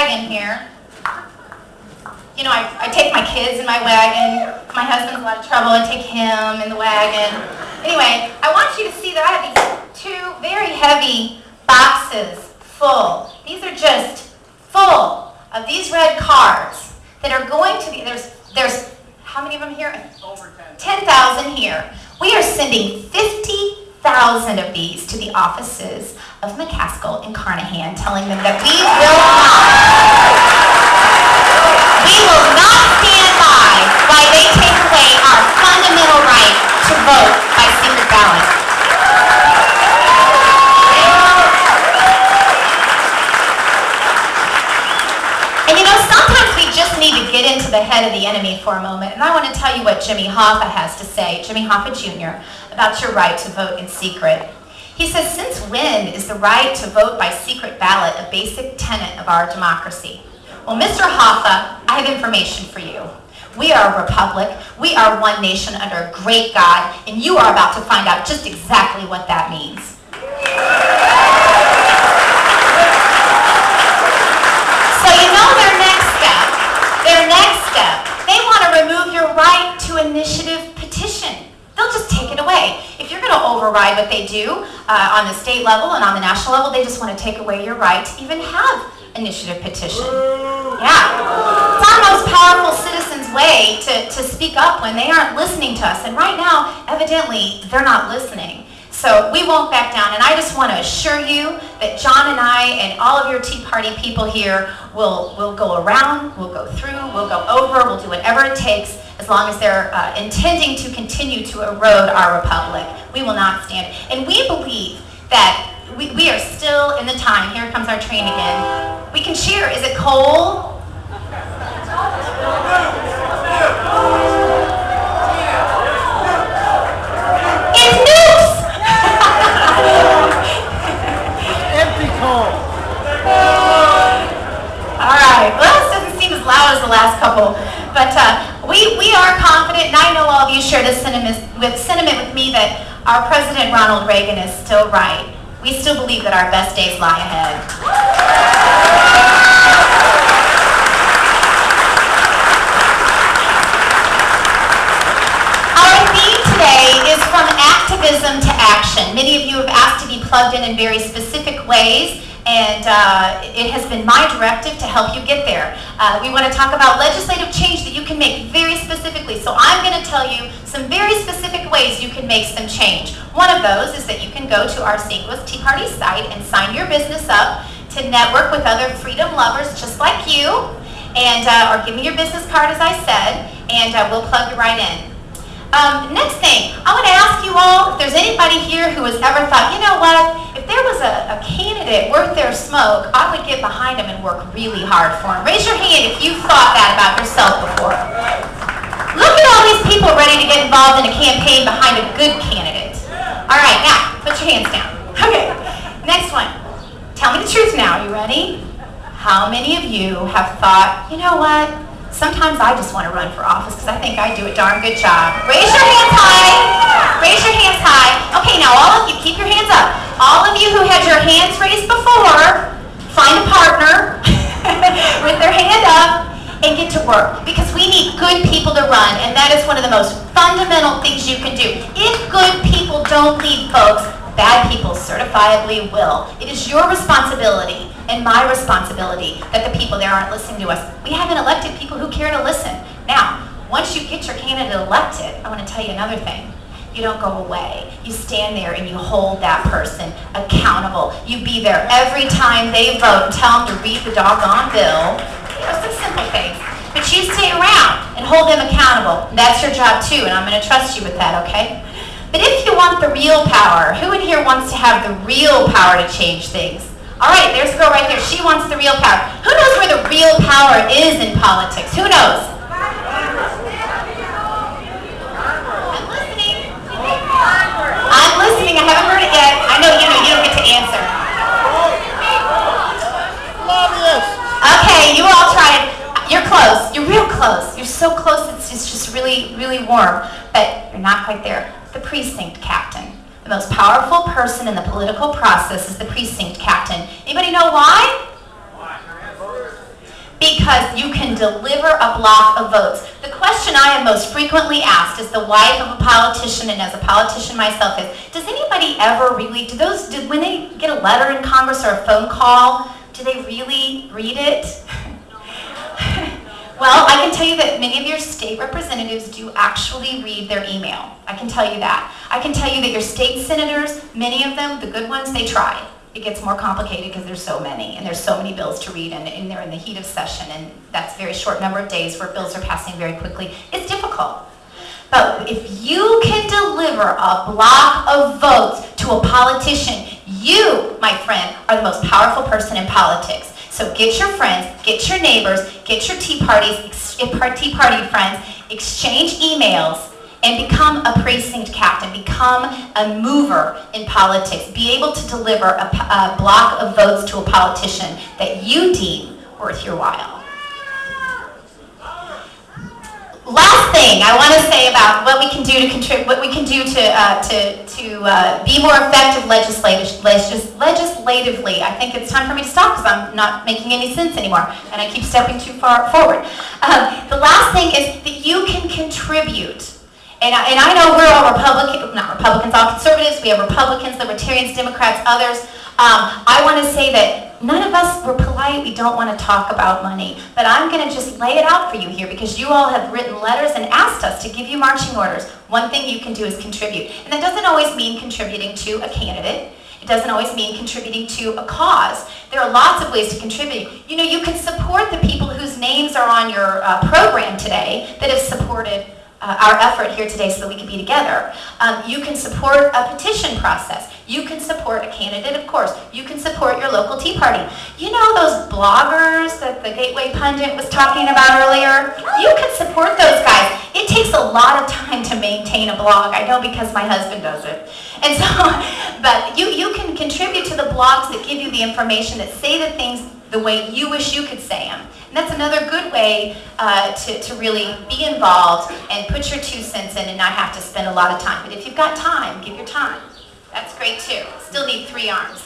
wagon here. You know, I take my kids in my wagon. My husband's in a lot of trouble. I take him in the wagon. Anyway, I want you to see that I have these two very heavy boxes full. These are just full of these red cards that are going to be, there's how many of them here? Over 10,000 here. We are sending 50,000 of these to the offices of McCaskill and Carnahan, telling them that we will not stand by while they take away our fundamental right to vote by secret ballot. And you know, sometimes we just need to get into the head of the enemy for a moment. And I want to tell you what Jimmy Hoffa has to say, Jimmy Hoffa Jr., about your right to vote in secret. He says, since when is the right to vote by secret ballot a basic tenet of our democracy? Well, Mr. Hoffa, I have information for you. We are a republic. We are one nation under a great God, and you are about to find out just exactly what that means. So you know their next step, they want to remove your right to initiative petition. They'll just take it away. If you're going to override what they do on the state level and on the national level, they just want to take away your right to even have initiative petition. Yeah. It's our most powerful citizens' way to speak up when they aren't listening to us. And right now, evidently, they're not listening. So we won't back down. And I just want to assure you that John and I and all of your Tea Party people here will go around, we'll go through, we'll go over, we'll do whatever it takes as long as they're intending to continue to erode our republic. We will not stand. And we believe that we are still in the time. Here comes our train again. We can cheer. Is it cold? It's nukes! Empty coal. All right. Well, this doesn't seem as loud as the last couple, but we are confident, and I know all of you share this sentiment with me that our President Ronald Reagan is still right. We still believe that our best days lie ahead. Our theme today is from activism to action. Many of you have asked to be plugged in very specific ways, and it has been my directive to help you get there. We want to talk about legislative change that you can make very specifically. So I'm going to tell you some very specific ways you can make some change. One of those is that you can go to our St. Louis Tea Party site and sign your business up to network with other freedom lovers just like you, and or give me your business card, as I said, and we'll plug you right in. Next thing, I want to ask you all if there's anybody here who has ever thought, you know what, if there was a candidate worth their smoke, I would get behind him and work really hard for him. Raise your hand if you've thought that about yourself before. Look at all these people ready to get involved in a campaign behind a good candidate. All right, now, put your hands down. Okay, next one. Tell me the truth now, you ready? How many of you have thought, you know what, sometimes I just want to run for office because I think I do a darn good job. Raise your hands high. Raise your hands high. Okay, now all of you, keep your hands up. All of you who had your hands raised before, find a partner with their hand up and get to work, because we need good people to run, and that is one of the most fundamental things you can do. If good people don't lead, folks, bad people certifiably will. It is your responsibility and my responsibility that the people there aren't listening to us. We haven't elected people who care to listen. Now, once you get your candidate elected, I want to tell you another thing. You don't go away. You stand there and you hold that person accountable. You be there every time they vote and tell them to read the doggone bill. You know, some simple things. But you stay around and hold them accountable. That's your job too, and I'm going to trust you with that, okay? But if you want the real power, who in here wants to have the real power to change things? All right, there's a girl right here. She wants the real power. Who knows where the real power is in politics? Who knows? I'm listening. I haven't heard it yet. I know you don't get to answer. Okay, you all tried. You're close. You're real close. You're so close it's just really, really warm. But you're not quite there. The precinct captain. The most powerful person in the political process is the precinct captain. Anybody know why? because you can deliver a block of votes. The question I am most frequently asked as the wife of a politician and as a politician myself is, does anybody ever really, when they get a letter in Congress or a phone call, do they really read it? Well, I can tell you that many of your state representatives do actually read their email. I can tell you that. I can tell you that your state senators, many of them, the good ones, they try. It gets more complicated because there's so many, and there's so many bills to read, and they're in the heat of session, and that's a very short number of days where bills are passing very quickly. It's difficult. But if you can deliver a block of votes to a politician, you, my friend, are the most powerful person in politics. So get your friends, get your neighbors, get your Tea Party friends, exchange emails, and become a precinct captain, become a mover in politics. Be able to deliver a block of votes to a politician that you deem worth your while. Last thing I want to say about what we can do to contribute, what we can do to be more effective legislatively. I think it's time for me to stop because I'm not making any sense anymore, and I keep stepping too far forward. The last thing is that you can contribute. And I know we're all not Republicans, all conservatives. We have Republicans, Libertarians, Democrats, others. I want to say that none of us, we're polite, we don't want to talk about money. But I'm going to just lay it out for you here because you all have written letters and asked us to give you marching orders. One thing you can do is contribute. And that doesn't always mean contributing to a candidate. It doesn't always mean contributing to a cause. There are lots of ways to contribute. You know, you can support the people whose names are on your program today that have supported our effort here today so that we can be together. You can support a petition process. You can support a candidate, of course. You can support your local Tea Party. You know those bloggers that the Gateway Pundit was talking about earlier? You can support those guys. It takes a lot of time to maintain a blog. I know because my husband does it. And so, but you can contribute to the blogs that give you the information, that say the things the way you wish you could say them. And that's another good way to really be involved and put your 2 cents in and not have to spend a lot of time. But if you've got time, give your time. That's great too. Still need 3 arms.